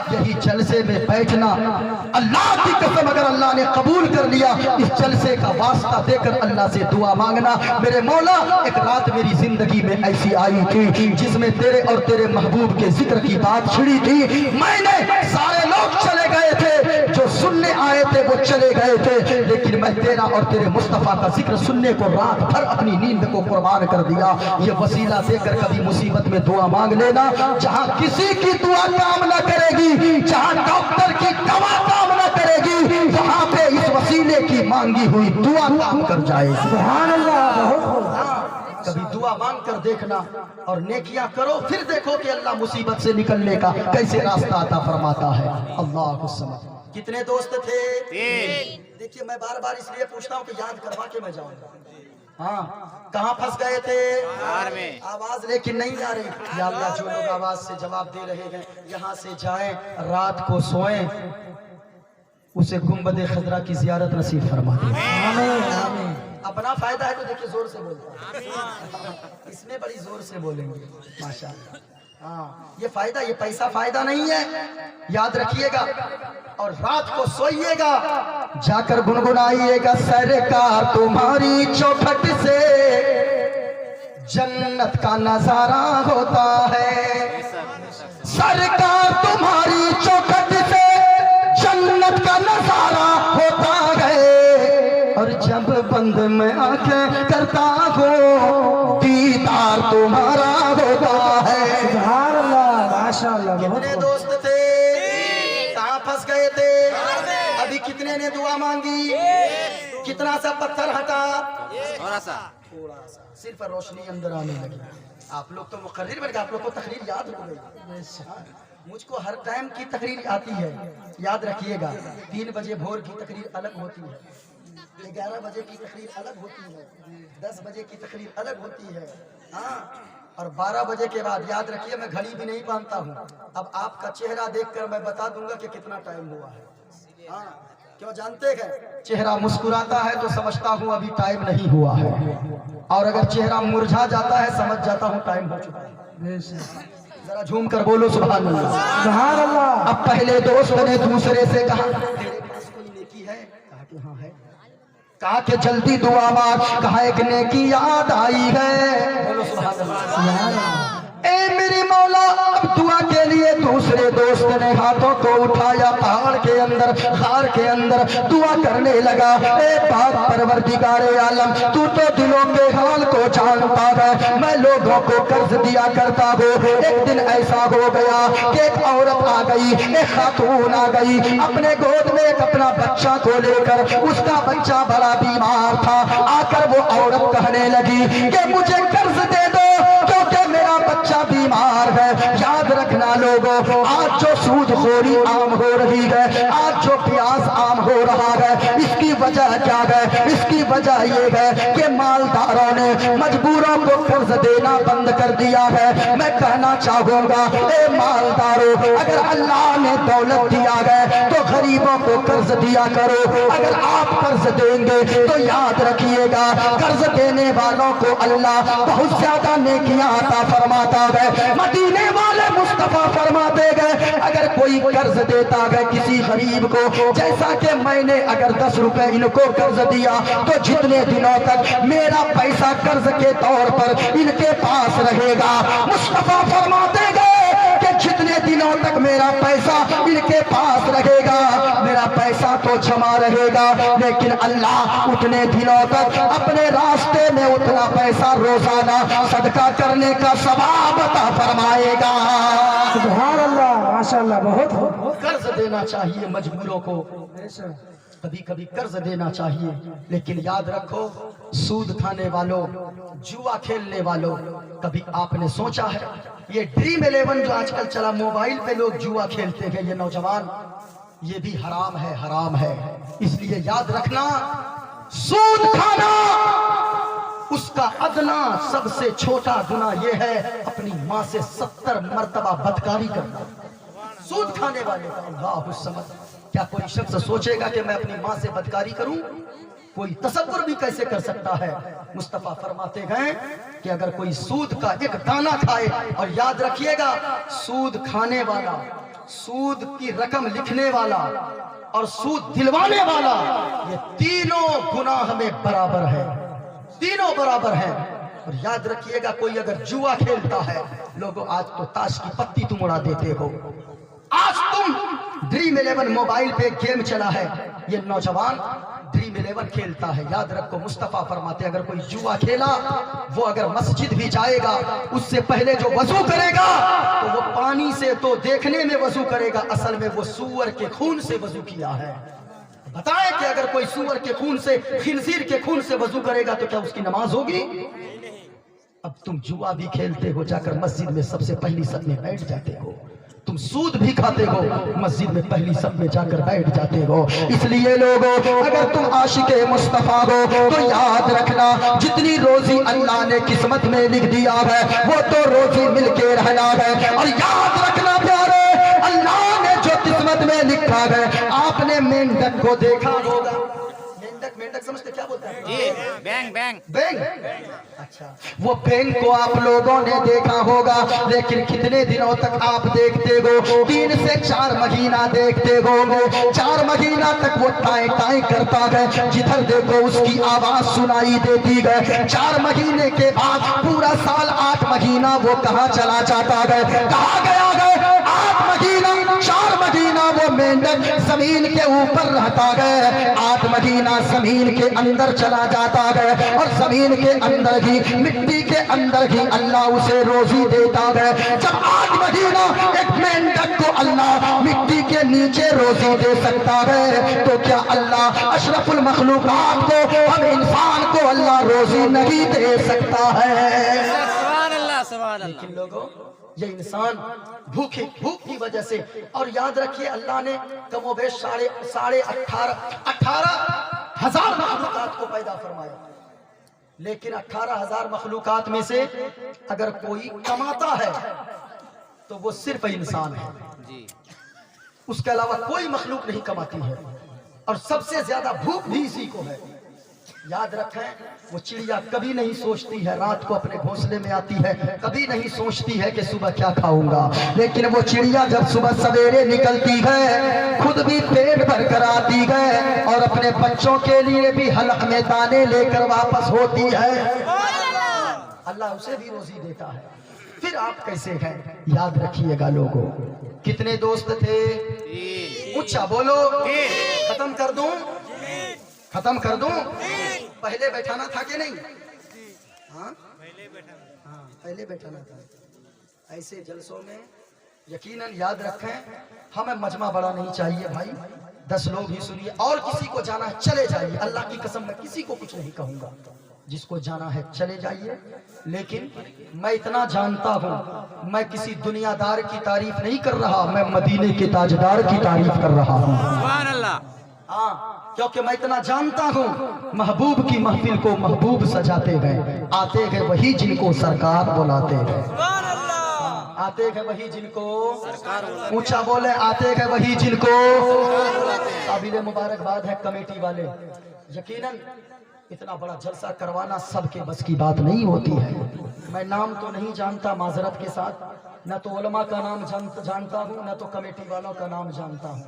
यही जलसे में बैठना। अल्लाह की कसम अगर अल्लाह ने कबूल कर लिया इस जलसे का वास्ता देकर अल्लाह से दुआ मांगना। मेरे मौला एक रात मेरी जिंदगी में ऐसी आई थी जिसमें तेरे और तेरे महबूब के जिक्र की बात छिड़ी थी। मैंने सारे लोग चले गए थे, जो सुनने आए थे वो चले गए थे, लेकिन मैं तेरा और तेरे मुस्तफा का जिक्र सुनने को रात भर अपनी नींद को कुर्बान कर दिया। ये वसीला देकर कभी मुसीबत में दुआ मांग लेना। जहां किसी की दुआ काम न करेगी, जहां डॉक्टर की दवा काम न करेगी, वहां पे इस वसीले की मांगी हुई दुआ काम कर जाएगी। सुभान अल्लाह। कभी दुआ मांग कर देखना और नेकियां करो, फिर देखो कि अल्लाह मुसीबत से निकलने का कैसे रास्ता अता फरमाता है। अल्लाह को समझ। कितने दोस्त थे? देखिए मैं बार बार इसलिए पूछता हूँ कि याद करवा के मैं जाऊंगा। हाँ, कहाँ फंस गए थे? में। आवाज लेकिन नहीं आ रही। या अल्लाह जो लोग आवाज से जवाब दे रहे हैं यहाँ से जाएं, रात को सोएं, उसे गुंबद खजरा की जियारत नसीब फरमा दे। अपना फायदा है तो देखिए जोर से बोलते, इसमें बड़ी जोर से बोलेंगे माशाअल्लाह। हाँ, ये फायदा, ये पैसा फायदा नहीं है, याद रखिएगा। और रात को सोइएगा, जाकर गुनगुनाइएगा, सरकार तुम्हारी चौखट से जन्नत का नजारा होता है। सरकार तुम्हारी चौखट से जन्नत का नजारा होता है। और जब बंद में आंखें करता हो दीदार तुम्हारा होता है। माशाअल्लाह। कितने दोस्त थे? कहाँ फंस गए थे? अभी कितने ने दुआ मांगी? कितना सा पत्थर हटा? थोड़ा सा सिर्फ रोशनी अंदर आने लगी। आप लोग तो मुकर्रिर बन गए, आप लोग को तकरीर याद हो गई। मुझको हर टाइम की तकरीर आती है, याद रखिएगा। 3 बजे भोर की तकरीर अलग होती है, 11 बजे की तकरीर अलग होती है, 10 बजे की तकरीर अलग होती है। हाँ, और 12 बजे के बाद याद रखिए मैं घड़ी भी नहीं बांधता हूँ। अब आपका चेहरा देखकर मैं बता दूंगा कि कितना टाइम हुआ है। हाँ, क्यों जानते हैं? चेहरा मुस्कुराता है तो समझता हूँ अभी टाइम नहीं हुआ है, और अगर चेहरा मुरझा जाता है समझ जाता हूँ टाइम हो चुका है। जरा झूम कर बोलो सुभान अल्लाह। सुभान अल्लाह। अब पहले दोस्त ने दूसरे से कहा तेरे पास कोई नेकी है? कहा कि हाँ है। कहा कि जल्दी दुआ मांग। कहा एक नेकी याद आई है। बोलो सुभान अल्लाह। ए मेरी मौला, अब दुआ के लिए दूसरे दोस्त ने हाथों को उठाया, पहाड़ के अंदर, खार के अंदर दुआ करने लगा। ए पाक परवरदिगारे आलम, तू तो दिलों के हाल को जानता है। मैं लोगों को कर्ज दिया करता हूँ। एक दिन ऐसा हो गया कि एक औरत आ गई, एक खातून आ गई, अपने गोद में एक अपना बच्चा को लेकर। उसका बच्चा बड़ा बीमार था। आकर वो औरत कहने लगी कि मुझे कर्ज दे दो क्योंकि मेरा बच्चा बीमार है। याद रखना लोगों, आज जो सूदखोरी आम हो रही है, आज जो प्यास आम हो रहा है, इसकी वजह क्या है? इसकी वजह ये है कि मालदारों ने मजबूरों को कर्ज देना बंद कर दिया है। मैं कहना चाहूंगा ए मालदारों, अगर अल्लाह ने दौलत दिया है तो गरीबों को कर्ज दिया करो। अगर आप कर्ज देंगे तो याद रखिएगा कर्ज देने वालों को अल्लाह बहुत ज्यादा नेकियां अता फरमाता है। मदीने वाले मुस्तफा फरमाते गए अगर कोई कर्ज देता है किसी गरीब को, जैसा कि मैंने अगर 10 रुपए इनको कर्ज दिया तो जितने दिनों तक मेरा पैसा कर्ज के तौर पर इनके पास रहेगा। मुस्तफा फरमाते गए कि जितने दिनों तक मेरा पैसा इनके पास रहेगा, मेरा पैसा तो जमा रहेगा, लेकिन अल्लाह उतने दिनों तक अपने रास्ते में उतना पैसा रोजाना सदका करने का सवाब अता फरमाएगा। सुभान अल्लाह, माशाअल्लाह। बहुत कर्ज देना चाहिए मजबूरों को, कभी कभी कर्ज देना चाहिए, लेकिन याद रखो सूद खाने वालों, जुआ खेलने वालों, कभी आपने सोचा है ये ड्रीम 11 जो आजकल चला, मोबाइल पे लोग जुआ खेलते हैं, ये नौजवान, ये भी हराम है, हराम है। इसलिए याद रखना सूद खाना उसका अदना सबसे छोटा गुनाह ये है अपनी माँ से 70 मर्तबा बदकारी करना। सूद खाने वाले का अल्लाह समझ, क्या कोई शख्स सोचेगा कि मैं अपनी माँ से बदकारी करूं? कोई तसव्वुर भी कैसे कर सकता है? मुस्तफा फरमाते हैं कि अगर कोई सूद का एक दाना खाए, और याद रखिएगा सूद खाने वाला सूद की रकम लिखने वाला और सूद दिलवाने वाला, ये तीनों गुनाह में बराबर है, तीनों बराबर हैं। और याद रखिएगा, कोई अगर जुआ खेलता है, लोगों आज तो ताश की पत्ती तुम उड़ा देते हो, आज तुम ड्रीम 11 मोबाइल पे गेम चला है, ये नौजवान ड्रीम 11 खेलता है। याद रखो, मुस्तफा फरमाते अगर कोई जुआ खेला, वो अगर मस्जिद भी जाएगा, उससे पहले जो वजू करेगा तो वो पानी से तो देखने में वजू करेगा, असल में वो सूअर के खून से वजू किया है। बताएं कि अगर कोई सूअर के खून से, खिंजीर के खून से वजू करेगा तो क्या उसकी नमाज होगी? अब तुम जुआ भी खेलते हो, जाकर मस्जिद में सबसे पहली सफ में बैठ जाते हो। तुम सूद भी खाते हो, मस्जिद में पहली सफ में जाकर बैठ जाते हो। इसलिए लोगों, अगर तुम आशिके मुस्तफा हो तो याद रखना, जितनी रोजी अल्लाह ने किस्मत में लिख दिया है, वो तो रोजी मिलके रहना है। और याद रखना प्यारे, अल्लाह ने जो किस्मत में लिखा है, आपने मेंढक को देखा होगा, मेंढक समझते क्या बोलते हैं? जी, बैंग बैंग बैंग। अच्छा, वो बैंग को आप लोगों ने देखा होगा, लेकिन कितने दिनों तक आप देखते हो? 3 से 4 महीना देखते हो। 4 महीना तक वो टाई टाई करता है, जिधर देखो उसकी आवाज सुनाई देती है। 4 महीने के बाद पूरा साल 8 महीना वो कहाँ चला जाता है? कहाँ गया है? 8 महीना 4 महीना वो मेंढक जमीन के ऊपर रहता है, 8 महीना जमीन के अंदर चला जाता है, और जमीन के अंदर ही, मिट्टी के अंदर ही अल्लाह उसे रोजी देता है। जब 8 महीना एक मेंढक को अल्लाह मिट्टी के नीचे रोजी दे सकता है, तो क्या अल्लाह अशरफुल मखलूकात को, हम इंसान को अल्लाह रोजी नहीं दे सकता है? सुभान अल्लाह, सुभान अल्लाह। लेकिन लोगों, ये इंसान भूख की वजह से, और याद रखिए अल्लाह ने कमोबेश 18,500 मखलूकात को पैदा फरमाया, लेकिन 18,000 मखलूकात में से अगर कोई कमाता है तो वो सिर्फ इंसान है जी, उसके अलावा कोई मखलूक नहीं कमाती है। और सबसे ज्यादा भूख भी इसी को है। याद रखें, वो चिड़िया कभी नहीं सोचती है रात को अपने घोंसले में आती है, कभी नहीं सोचती है कि सुबह क्या खाऊंगा, लेकिन वो चिड़िया जब सुबह सवेरे निकलती है, खुद भी पेट भर कर आती है, और अपने बच्चों के लिए भी हलक में दाने लेकर वापस होती है। अल्लाह उसे भी रोजी देता है, फिर आप कैसे हैं? याद रखिएगा लोगों, कितने दोस्त थे? ऊंचा बोलो, खत्म कर दूं? खत्म कर दूं? पहले बैठाना था कि नहीं? हाँ, पहले बैठाना था। ऐसे जलसों में यकीनन याद रखें, हमें मजमा बड़ा नहीं चाहिए भाई, 10 लोग ही सुनिए, और किसी को जाना है चले जाइए, अल्लाह की कसम मैं किसी को कुछ नहीं कहूंगा, जिसको जाना है चले जाइए। लेकिन मैं इतना जानता हूं, मैं किसी दुनियादार की तारीफ नहीं कर रहा, मैं मदीने के ताजदार की तारीफ कर रहा हूं। सुभान अल्लाह। हाँ, क्योंकि मैं इतना जानता हूँ, महबूब की महफिल को महबूब सजाते गए, आते गए वही जिनको सरकार बुलाते गए, आते गए वही जिनको सरकार, ऊंचा बोले, आते गए वही जिनको। काबिल मुबारकबाद है कमेटी वाले, यकीनन इतना बड़ा जलसा करवाना सबके बस की बात नहीं होती है। मैं नाम तो नहीं जानता माजरत के साथ, न तो उलमा का नाम जानता हूँ, न तो कमेटी वालों का नाम जानता हूँ,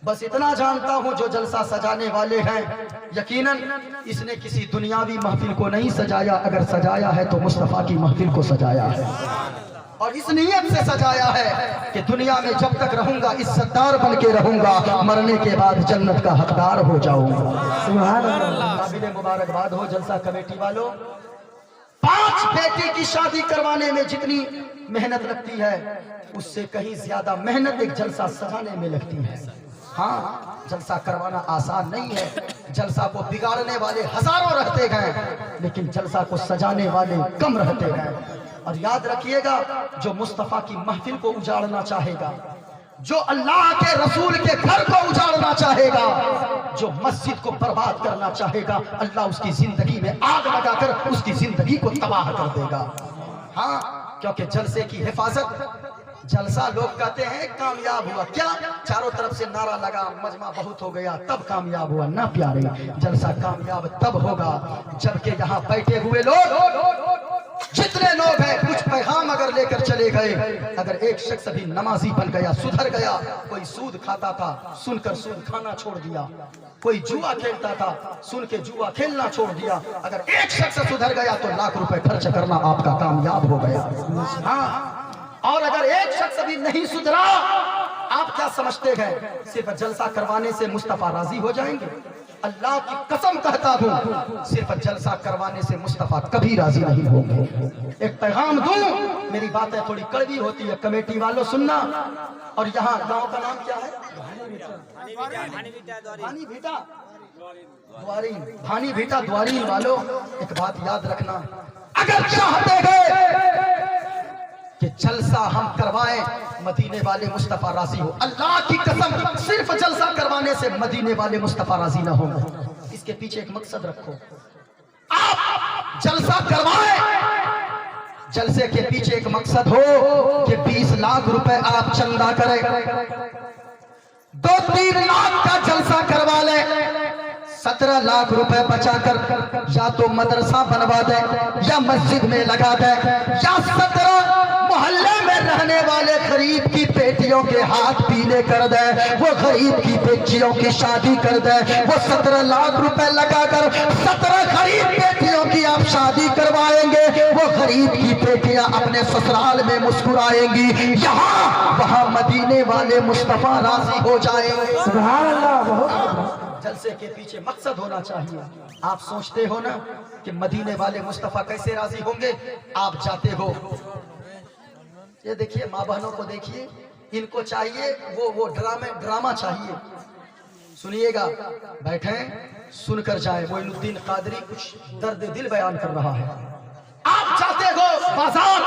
बस इतना जानता हूँ जो जलसा सजाने वाले हैं, यकीनन इसने किसी दुनियावी महफिल को नहीं सजाया, अगर सजाया है तो मुस्तफा की महफिल को सजाया है, और इस नियत से सजाया है कि दुनिया में जब तक रहूंगा इज्जतदार बन के रहूंगा, मरने के बाद जन्नत का हकदार हो जाऊंगा। सुभान अल्लाह। काबिल मुबारकबाद हो जलसा कमेटी वालों। 5 बेटी की शादी करवाने में जितनी मेहनत लगती है, उससे कहीं ज्यादा मेहनत एक जलसा सजाने में लगती है। हाँ, जलसा करवाना आसान नहीं है, जलसा को बिगाड़ने वाले हजारों रहते हैं, लेकिन जलसा को सजाने वाले कम रहते हैं। और याद रखिएगा, जो मुस्तफा की महफिल को उजाड़ना चाहेगा, जो अल्लाह के रसूल के घर को उजाड़ना चाहेगा, जो मस्जिद को बर्बाद करना चाहेगा, अल्लाह उसकी जिंदगी में आग लगाकर उसकी जिंदगी को तबाह कर देगा। हाँ, क्योंकि जलसे की हिफाजत, जलसा लोग कहते हैं कामयाब हुआ, क्या चारों तरफ से नारा लगा, मजमा बहुत हो गया तब कामयाब हुआ? ना प्यारे, जलसा कामयाब तब होगा जबकि यहाँ बैठे हुए लोग जितने लोग हैं कुछ पैगाम अगर लेकर चले गए। अगर एक शख्स भी नमाजी बन गया, सुधर गया, कोई सूद खाता था सुनकर सूद खाना छोड़ दिया, कोई जुआ खेलता था सुन के जुआ खेलना छोड़ दिया, अगर एक शख्स सुधर गया तो लाख रुपए खर्च करना आपका कामयाब हो गया। हाँ, और अगर एक शख्स भी नहीं सुधरा, आप क्या समझते हैं सिर्फ जलसा करवाने से मुस्तफा राजी हो जाएंगे? अल्लाह की कसम कहता हूँ सिर्फ जलसा करवाने से मुस्तफा कभी राजी नहीं होंगे। एक पैगाम दूं, मेरी बातें थोड़ी कड़वी होती है, कमेटी वालों सुनना। और यहाँ गांव का नाम क्या है? भानी भीटा द्वारी वालों, एक बात याद रखना, अगर चाहते हैं कि जलसा हम करवाएं, मदीने वाले मुस्तफा राजी हो, अल्लाह की कसम सिर्फ जलसा करवाने से मदीने वाले मुस्तफा राजी ना हो। इसके पीछे एक मकसद रखो, आप जलसा करवाएं, जलसे के पीछे एक मकसद हो कि 20 लाख रुपए आप चंदा करें, 2-3 लाख का जलसा करवा ले, 17 लाख रुपए बचाकर या तो मदरसा बनवा दे या मस्जिद में लगा दे, या 17 मोहल्ले में रहने वाले गरीब की बेटियों के हाथ पीले कर दे, वो गरीब की बेटियों की शादी कर दे, वो 17 लाख रुपए लगाकर 17 गरीब बेटियों की आप शादी करवाएंगे, वो गरीब की बेटियां अपने ससुराल में मुस्कुराएंगी, यहाँ वहाँ मदीने वाले मुस्तफा राजी हो जाएंगे। सुभान अल्लाह। जलसे के पीछे मकसद होना चाहिए। आप सोचते हो ना कि मदीने वाले मुस्तफा कैसे राजी होंगे? आप जाते हो, ये देखिए माँ बहनों को देखिए, इनको चाहिए वो ड्रामा चाहिए। सुनिएगा, बैठे सुनकर जाए, मोइनुद्दीन कादरी कुछ दर्द दिल बयान कर रहा है। आप जाते हो बाजार,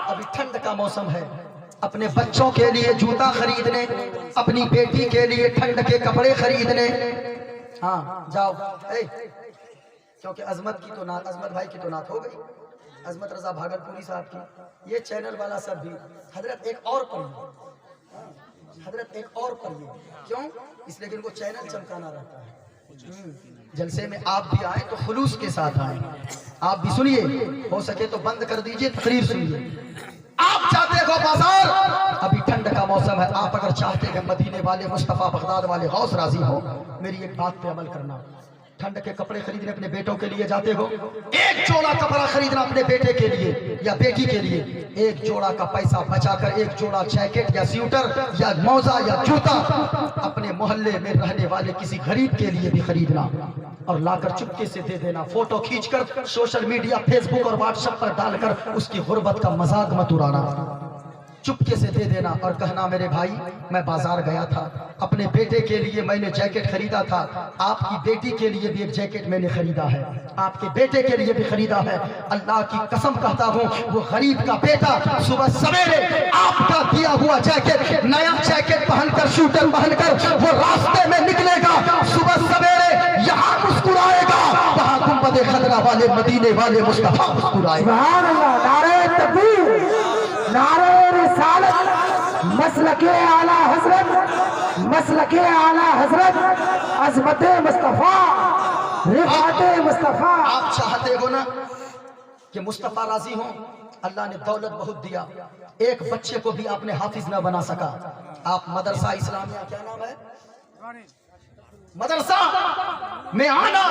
अभी ठंड का मौसम है, अपने बच्चों के लिए जूता खरीदने, अपनी बेटी के लिए ठंड के कपड़े खरीदने, हाँ जाओ। क्योंकि अजमत भाई की तो नात हो गई, अजमत रजा भागलपुरी साहब की, ये चैनल वाला सब भी हजरत एक और पढ़िए, क्यों? इसलिए कि इनको चैनल चमकाना रहता है। जलसे में आप भी आए तो खुलूस के साथ आए, आप भी सुनिए, हो सके तो बंद कर दीजिए, तकरीर सुनिए। आप जाते हो बाजार, अभी ठंड का मौसम है, आप अगर चाहते हैं मदीने वाले मुस्तफा बगदाद वाले गौस राजी हो, मेरी एक बात पे अमल करना। ठंड के कपड़े खरीदने अपने बेटों के लिए जाते हो, एक जोड़ा कपड़ा खरीदना अपने बेटे के लिए या बेटी के लिए, एक जोड़ा का पैसा बचाकर एक जोड़ा जैकेट या स्वेटर या मौजा या जूता अपने मोहल्ले में रहने वाले किसी गरीब के लिए भी खरीदना और लाकर चुपके से दे देना। फोटो खींचकर सोशल मीडिया फेसबुक और व्हाट्सएप पर डालकर उसकी गुर्बत का मजाक मत उड़ाना, चुपके से दे देना और कहना मेरे भाई मैं बाजार गया था, अपने बेटे के लिए मैंने जैकेट खरीदा था, आपकी बेटी के लिए भी एक जैकेट मैंने खरीदा है, आपके बेटे के लिए भी खरीदा है। अल्लाह की कसम कहता हूँ, वो गरीब का बेटा सुबह सवेरे आपका दिया हुआ जैकेट, नया जैकेट पहनकर, शूटर पहनकर वो रास्ते में निकलेगा, सुबह सवेरे यहाँ मुस्कुराएगा, वहाँ गुंबद खदरा वाले मदीने वाले मुस्तफा मुस्कुराएगा। नारे तकबीर, नारे रिसालत, मसलके आला हजरत, अज़मते मुस्तफा, रिफाते मुस्तफा। आप चाहते हो ना कि मुस्तफा राजी हो? अल्लाह ने दौलत बहुत दिया, एक बच्चे को भी आपने हाफिज ना बना सका। आप मदरसा इस्लामिया, क्या नाम है, मदरसा में आना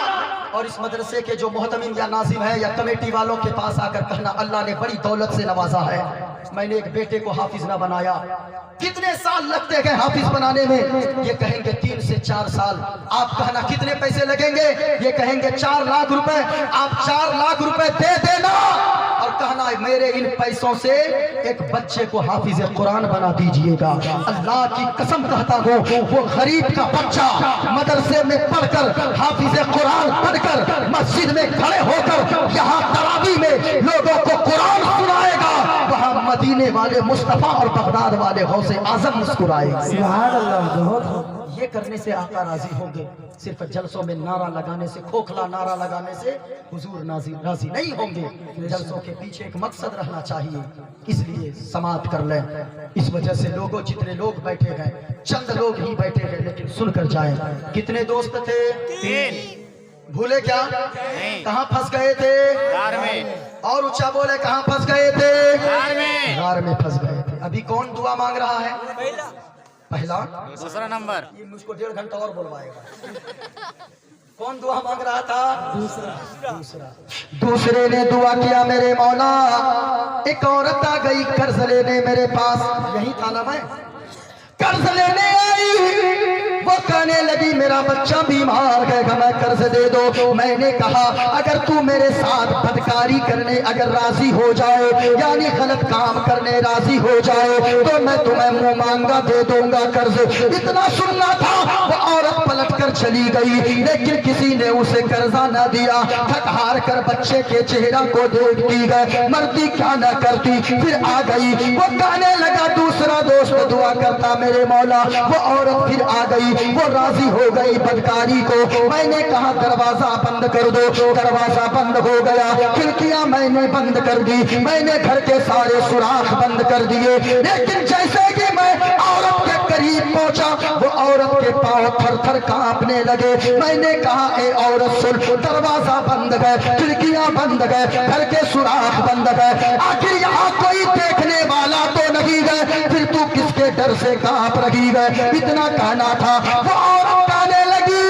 और इस मदरसे के जो मोहतमिम या नाजिम है या कमेटी वालों के पास आकर कहना अल्लाह ने बड़ी दौलत से नवाजा है, मैंने एक बेटे को हाफिज ना बनाया। कितने साल लगते हैं हाफिज बनाने में? ये कहेंगे 3 से 4 साल। आप कहना कितने पैसे लगेंगे? ये कहेंगे 4 लाख रुपए। आप 4 लाख रुपए दे देना और कहना मेरे इन पैसों से एक बच्चे को हाफिज कुरान बना दीजिएगा। अल्लाह की कसम कहता हूँ, वो गरीब का बच्चा मदरसे में पढ़कर, हाफिज कुरान पढ़कर, मस्जिद में खड़े होकर यहाँ तरावी में लोगों को कुरान सुनाएगा, वहाँ मदीने वाले मुस्तफा और बगदाद वाले गौसे आजम मुस्कुराएगा। ये करने से आका राजी होंगे। सिर्फ जलसों में नारा लगाने से, खोखला नारा लगाने से हुजूर राजी नहीं होंगे। जलसों के पीछे एक मकसद रहना चाहिए, इसलिए समाप्त कर लें। इस वजह से लोगों, जितने लोग बैठे हैं, चंद लोग ही बैठे हैं, लेकिन सुनकर जाएं। कितने दोस्त थे? 3। भूले क्या? कहाँ फंस गए थे? और ऊंचा बोले कहाँ फंस गए थे? غار में फंस गए थे। अभी कौन दुआ मांग रहा है? पहला। दूसरा नंबर ये मुझको 1.5 घंटा और बोलवाएगा। कौन दुआ मांग रहा था? दूसरे ने दुआ किया, मेरे मौला एक औरत आ गई कर्ज लेने मेरे पास, यही था ना मैं, कर्ज लेने आई। वो कहने लगी मेरा बच्चा बीमार है, मैं कर्ज दे दो। मैंने कहा अगर तू मेरे साथ बदकारी करने अगर राजी हो जाए, यानी गलत काम करने राजी हो जाए, तो मैं तुम्हें मुंह मांगा दे दूंगा कर्ज। इतना सुनना था, वो औरत पलट कर चली गई, लेकिन किसी ने उसे कर्जा न दिया। थक हार कर बच्चे के चेहरा को देखती गए, मरती क्या न करती। फिर आ गई, वो कहने लगा दूसरा दोस्त दुआ करता मेरे मौला। वो औरत फिर आ गई, वो राजी हो गई बदकारी को। मैंने कहा दरवाजा बंद कर दो, दरवाजा बंद हो गया। खिड़कियां मैंने बंद कर दी, मैंने घर के सारे सुराख बंद कर दिए। लेकिन जैसे कि मैं औरत के करीब पहुंचा, वो औरत के पांव थर थर कांपने लगे। मैंने कहा ए औरत सुन, दरवाजा बंद गए, खिड़कियां बंद गए, घर के सुराख बंद गए, आखिर यहाँ कोई देखने वाला तो नहीं गए, फिर तू किसके डर से कांप रही है? इतना कहना था। वो औरत कहने लगी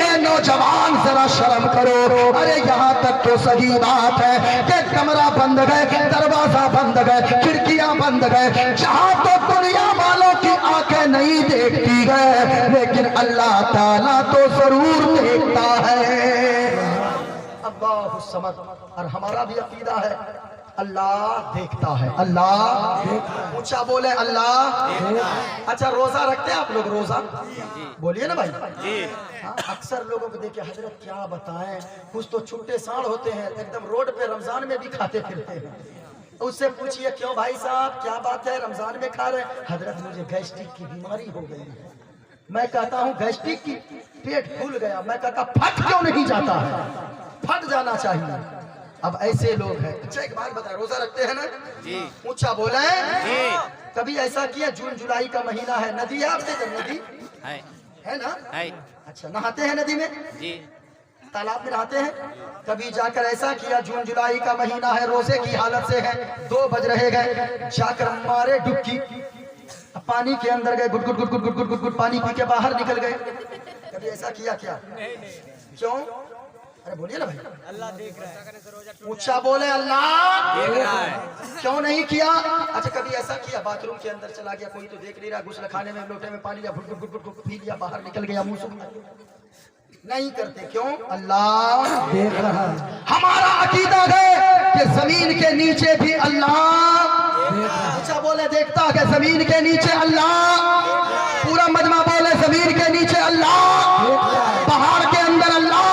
ए नौजवान जरा शर्म करो। अरे यहाँ तक तो सही बात है कि कमरा बंद गए, दरवाजा बंद गए, खिड़कियां बंद गए, जहाँ तो दुनिया वालों की आंखें नहीं देखती गए, लेकिन अल्लाह ताला तो जरूर देखता है। अल्लाह समद। और हमारा भी अकीदा है अल्लाह देखता है, अल्लाह। ऊंचा बोले अल्लाह। अच्छा रोजा रखते हैं आप लोग? रोजा बोलिए ना भाई। हाँ, अक्सर लोगों को देखिए हजरत क्या बताएं, कुछ तो छुट्टे साड़ होते हैं एकदम रोड पे, रमजान में भी खाते फिरते हैं। उससे पूछिए क्यों भाई साहब क्या बात है रमजान में खा रहे? हजरत मुझे गैस्ट्रिक की बीमारी हो गई है। मैं कहता हूँ गैस्ट्रिक की, पेट फूल गया। मैं कहता फट क्यों नहीं जाता है? फट जाना चाहिए। अब ऐसे लोग हैं। अच्छा एक बात बता, रोजा रखते हैं ना जी? ऊंचा बोला है। कभी ऐसा किया, जून जुलाई का महीना है, नदी है आपके इधर? नदी है ना? अच्छा नहाते हैं नदी में? जी। तालाब में नहाते हैं? कभी जाकर ऐसा किया, जून जुलाई का महीना है, रोजे की हालत से है, 2 बज रहे गए, जाकर मारे डुबकी, पानी के अंदर गए, गुट गुट गुट गुट गुट गुट गुट पानी पी के बाहर निकल गए। कभी ऐसा किया क्या? क्यों? अरे बोलिए ना भाई। अल्लाह देख रहा है। ऊंचा बोले अल्लाह देख रहा है। क्यों नहीं किया? अच्छा कभी ऐसा किया, बाथरूम के अंदर चला गया, कोई तो देख नहीं रहा, गुस्ल खाने में लोटे में पानी लिया, गुट गुट गुट गुट पी लिया, बाहर निकल गया, मुंह सूखा? नहीं करते। क्यों? अल्लाह देख रहा है। हमारा अकीदा है कि जमीन के नीचे भी अल्लाह। अच्छा बोले देखता है जमीन के नीचे अल्लाह। पूरा मजमा बोले जमीन के नीचे अल्लाह, पहाड़ के अंदर अल्लाह,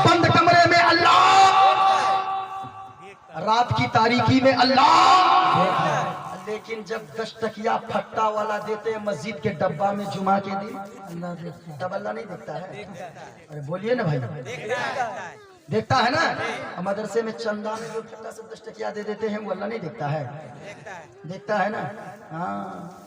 बंद कमरे में अल्लाह, रात की तारीकी में अल्लाह। लेकिन जब 10 टकिया फट्टा वाला देते हैं मस्जिद के डब्बा में जुमा के दिन, तब अल्लाह नहीं देखता है? अरे बोलिए ना भाई। देखता है ना? मदरसे में चंदा में जो फट्टा से 10 टकिया दे देते हैं, वो अल्लाह नहीं देखता है? देखता है ना? हाँ।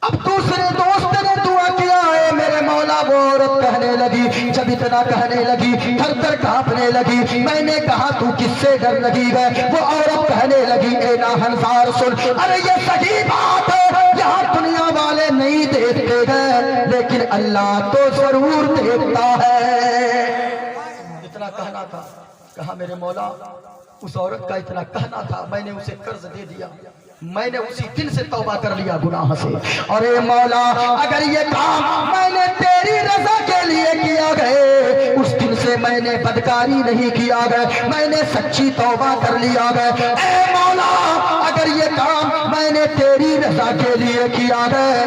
अब दूसरे दोस्त ने दुआ किया है मेरे मौला। वो औरत कहने लगी, जब इतना कहने लगी, थर थर कांपने लगी। मैंने कहा तू किससे डर लगी है? वो औरत कहने लगी ए नाहनसार सुन, अरे ये सही बात है, यहाँ दुनिया वाले नहीं देखते हैं, लेकिन अल्लाह तो जरूर देखता है। इतना कहना था। कहा मेरे मौला उस औरत का इतना कहना था, मैंने उसे कर्ज दे दिया, मैंने उसी दिन से तौबा कर लिया गुनाह से। और ए मौला अगर ये काम मैंने तेरी रजा के लिए किया गए, उस दिन से मैंने बदकारी नहीं किया गए, मैंने सच्ची तौबा कर लिया गए। ए मौला अगर ये काम मैंने तेरी रजा के लिए किया गए,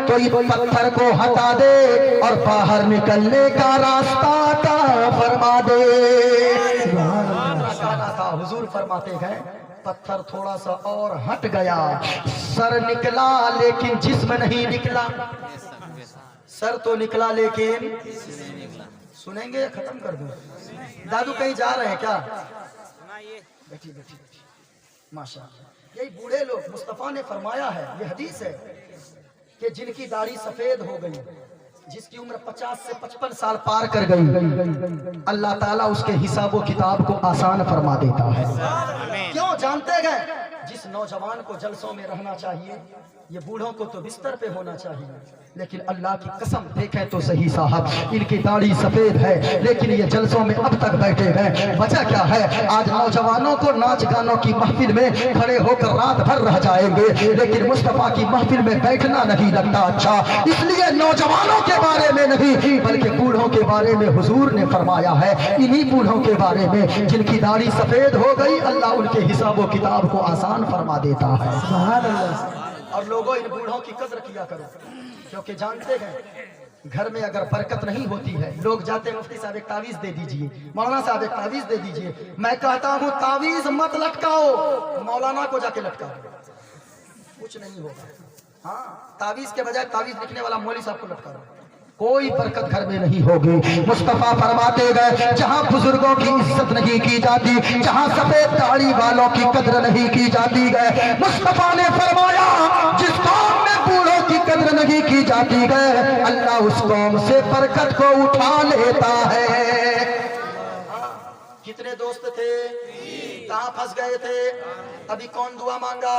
तो इस पत्थर को हटा दे और बाहर निकलने का रास्ता का फरमा दे। था हुजूर फरमाते हैं पत्थर थोड़ा सा और हट गया, सर निकला लेकिन जिस्म नहीं निकला। सर तो निकला लेकिन सुनेंगे, खत्म कर दूं? दादू कहीं जा रहे हैं क्या? बैठी बैठी बैठी। माशाअल्लाह। यही बूढ़े लोग, मुस्तफा ने फरमाया है, ये हदीस है कि जिनकी दाढ़ी सफेद हो गई, جس کی عمر 50 سے 55 سال پار کر گئی، اللہ تعالیٰ اس کے حساب و کتاب کو آسان فرما دیتا ہے۔ کیوں؟ جانتے گئے جس نوجوان کو جلسوں میں رہنا چاہیے، یہ بوڑھوں کو تو بستر پہ ہونا چاہیے، لیکن اللہ کی قسم دیکھیں تو صحیح صاحب، ان کی داڑھی سفید ہے لیکن یہ جلسوں میں اب تک بیٹھے ہیں۔ وجہ کیا ہے؟ آج نوجوانوں کو ناچ گانوں کی محفل میں کھڑے ہو کر رات بھر رہ جائیں گے، لیکن مصطفیٰ کی محفل میں بیٹھنا نہیں لگتا اچھا، اس لیے نوجوانوں کے بارے میں نہیں بلکہ بوڑھوں کے بارے میں حضور نے فرمایا ہے، انہی بوڑھوں کے بارے میں جن کی داڑھی سفید ہو گئی، اللہ ان کے حساب و کتاب کو آسان فرما دیتا ہے۔ سبحان اللہ۔ اور لوگوں ان بوڑھوں کی قدر کیا کرو، کیونکہ جانتے ہیں گھر میں اگر برکت نہیں ہوتی ہے، لوگ جاتے ہیں مفتی صاحب ایک تعویذ دے دیجئے، مولانا صاحب ایک تعویذ دے دیجئے، میں کہتا ہوں تعویذ مت لٹکاؤ، مولانا کو جا کے لٹکاؤ، کچھ نہیں ہوگا۔ ہاں، تعویذ کے بجائے تعویذ لکھنے والا مولوی صاحب کو لٹکاؤ، کوئی برکت گھر میں نہیں ہوگی۔ مصطفیٰ فرماتے گئے جہاں بزرگوں کی عزت نہیں کی جاتی، جہاں سفید داڑھی والوں کی قدر نہیں کی جاتی گئے، مصطفیٰ نے فرمایا جس قوم میں بوڑھوں کی قدر نہیں کی جاتی گئے، اللہ اس قوم سے برکت کو اٹھا لیتا ہے۔ کتنے دوست تھے؟ کہاں پھنس گئے تھے؟ ابھی کون دعا مانگا؟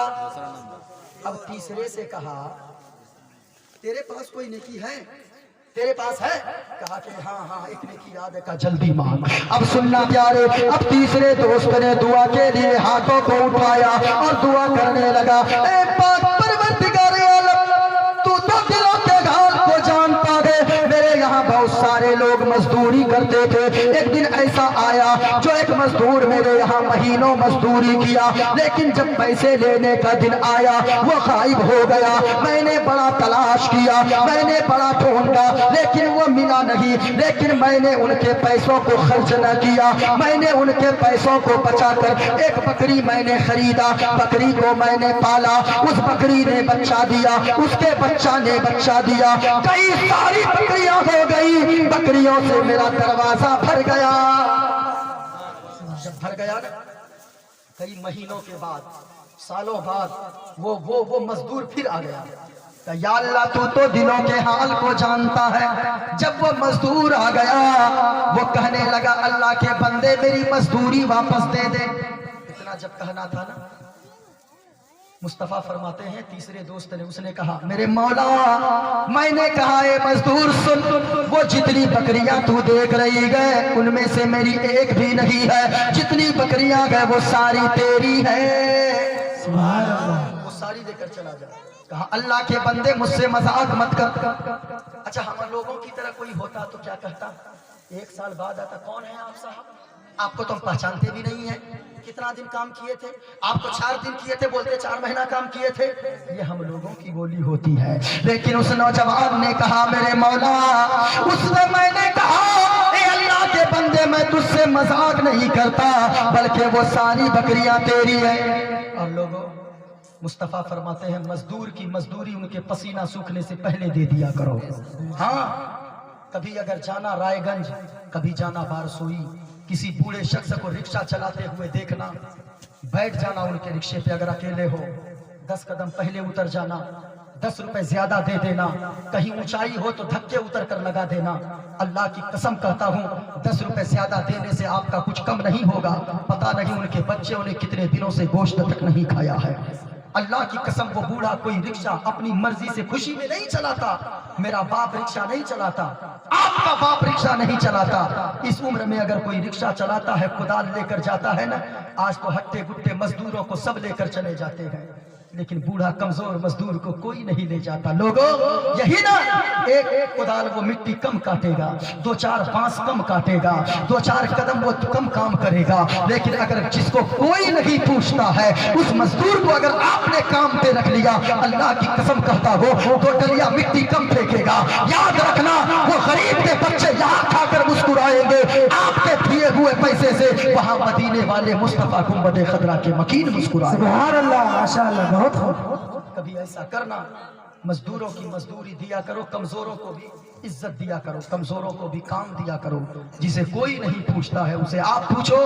اب تیسرے سے کہا تیرے پاس کوئی نیکی ہے؟ تیرے پاس ہے؟ کہا کہ ہاں ایک نیکی یاد ہے، کہا جلدی مانگ۔ اب سننا پیارے، اب تیسرے دوست نے دعا کے لیے ہاتھوں کو اٹھایا اور دعا کرنے لگا، اے پاک پروردگار عالم، تو دلوں کے حال کو جانتا ہے، میرے یہاں بہت سارے لوگ مزدوری کرتے تھے، ایک دن ایسا آیا جو ایک مزدور میرے یہاں مہینوں مزدوری کیا، لیکن جب پیسے لینے کا دن آیا وہ غائب ہو گیا، میں نے بڑا تلاش کیا، میں نے بڑا ڈھونڈا لیکن وہ ملا نہیں، لیکن میں نے ان کے پیسوں کو خرچ نہ کیا، میں نے ان کے پیسوں کو بچا کر ایک بکری میں نے خریدا، بکری کو میں نے پالا، اس بکری نے بچہ دیا، اس کے بچہ نے بچہ دیا، کئی ساری بکریاں ہو گئی، بکریوں سے میرا دروازہ بھر گیا۔ جب بھر گیا نا، کئی مہینوں کے بعد، سالوں بعد وہ مزدور پھر آ گیا، کہ یا اللہ تو دلوں کے حال کو جانتا ہے۔ جب وہ مزدور آ گیا وہ کہنے لگا اللہ کے بندے میری مزدوری واپس دے دے، اتنا جب کہنا تھا نا، مصطفیٰ فرماتے ہیں تیسرے دوست نے، اس نے کہا میرے مولا میں نے کہا اے مزدور سن، وہ جتنی بکریاں تو دیکھ رہی گئے ان میں سے میری ایک بھی نہیں ہے، جتنی بکریاں گئے وہ ساری تیری ہے، سبحان اللہ۔ وہ ساری لے کر چلا جا۔ کہا اللہ کے بندے مجھ سے مذاق مت کر۔ اچھا ہم لوگوں کی طرح کوئی ہوتا تو کیا کہتا؟ ایک سال بعد آتا، کون ہے آپ صاحب؟ آپ کو تم پہچانتے بھی نہیں ہیں، کتنا دن کام کیے تھے؟ آپ کو 4 دن کیے تھے، بولتے 4 مہینہ کام کیے تھے۔ یہ ہم لوگوں کی بولی ہوتی ہے، لیکن اس نوجوان نے کہا میرے مولا، اس نے میں نے کہا اے اللہ کے بندے میں تجھ سے مذاق نہیں کرتا بلکہ وہ ساری بکریاں تیری ہیں۔ اور لوگوں مصطفیٰ فرماتے ہیں مزدور کی مزدوری ان کے پسینہ سوکھنے سے پہلے دے دیا کرو۔ ہاں کبھی اگر جانا رائے گنج، کبھی جانا بارسوئی، کسی بوڑھے شخص کو رکشہ چلاتے ہوئے دیکھنا، بیٹھ جانا ان کے رکشے پہ، اگر اکیلے ہو 10 قدم پہلے اتر جانا، 10 روپے زیادہ دے دینا، کہیں اونچائی ہو تو دھکے اتر کر لگا دینا۔ اللہ کی قسم کہتا ہوں 10 روپے زیادہ دینے سے آپ کا کچھ کم نہیں ہوگا، پتہ نہیں ان کے بچے نے کتنے دنوں سے گوشت تک نہیں کھایا ہے۔ اللہ کی قسم وہ بوڑھا کوئی رکشہ اپنی مرضی سے خوشی میں نہیں چلاتا، میرا باپ رکشہ نہیں چلاتا، آپ کا باپ رکشہ نہیں چلاتا۔ اس عمر میں اگر کوئی رکشہ چلاتا ہے، کدال لے کر جاتا ہے نا، آج تو ہٹے گٹے مزدوروں کو سب لے کر چلے جاتے ہیں، لیکن بوڑھا کمزور مزدور کو کوئی نہیں لے جاتا۔ لوگوں یہی نا، ایک کدال وہ مٹی کم کاٹے گا، 2-4 بانس کم کاٹے گا، 2-4 قدم وہ کم کام کرے گا، لیکن اگر جس کو کوئی نہیں پوچھتا ہے اس مزدور کو اگر آپ نے کام پہ رکھ لیا، اللہ کی قسم کہتا ہو 2 ڈلیا مٹی کم پھینکے گا۔ یاد رکھنا وہ غریب کے بچے یہاں کھا کر مسکرائیں گے، آپ کے دیے ہوئے پیسے سے وہاں مدینے والے مصطفیٰ گنبد خضرا کے مکین مسکرائیں گے۔ سبحان اللہ، ماشاءاللہ، بہت خوب۔ کبھی ایسا کرنا، مزدوروں کی مزدوری دیا کرو، کمزوروں کو بھی عزت دیا کرو، کمزوروں کو بھی کام دیا کرو، جسے کوئی نہیں پوچھتا ہے اسے آپ پوچھو،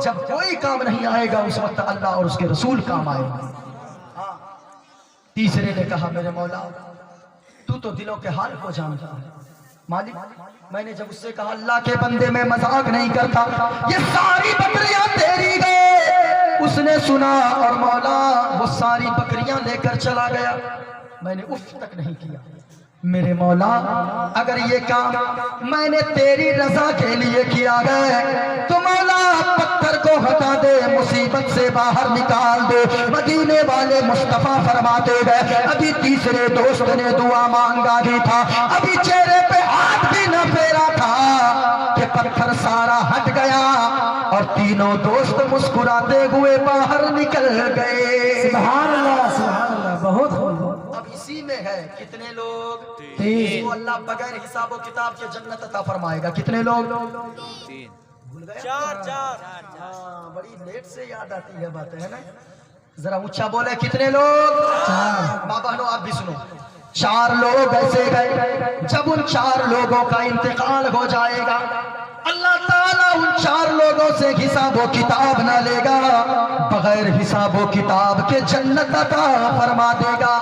جب کوئی کام نہیں آئے گا اس وقت اللہ اور اس کے رسول کام آئے گا۔ ہاں تیسرے نے کہا میرے مولا تو دلوں کے حال کو جانتا ہے، مالک میں نے جب اس سے کہا اللہ کے بندے میں مذاق نہیں کرتا، یہ ساری بکریاں تیری گئے، اس نے سنا اور مولا وہ ساری بکریاں لے کر چلا گیا، میں نے اف تک نہیں کیا۔ میرے مولا اگر یہ کام میں نے تیری رضا کے لیے کیا ہے تو مولا پتھر کو ہٹا دے، مصیبت سے باہر نکال دے۔ مدینے والے مصطفیٰ فرماتے گئے، ابھی تیسرے دوست نے دعا مانگا بھی تھا، ابھی چہرے پہ ہاتھ بھی نہ پھیرا تھا کہ پتھر سارا ہٹ گیا اور تینوں دوست مسکراتے ہوئے باہر نکل گئے۔ سبحان اللہ بہت خوب۔ اب اسی میں ہے کتنے لوگ؟ تین۔ وہ اللہ بغیر حساب و کتاب کے جنت عطا فرمائے گا۔ کتنے لوگ؟ بھول گئے؟ ہاں، بڑی لیٹ سے یاد آتی ہے باتیں، ہے نا؟ ذرا اونچا بولے، کتنے لوگ؟ ماں بہنوں آپ بھی سنو، 4 لوگ ایسے گئے، جب ان 4 لوگوں کا انتقال ہو جائے گا اللہ تعالیٰ ان 4 لوگوں سے حساب و کتاب نہ لے گا، بغیر حساب و کتاب کے جنت عطا فرما دے گا۔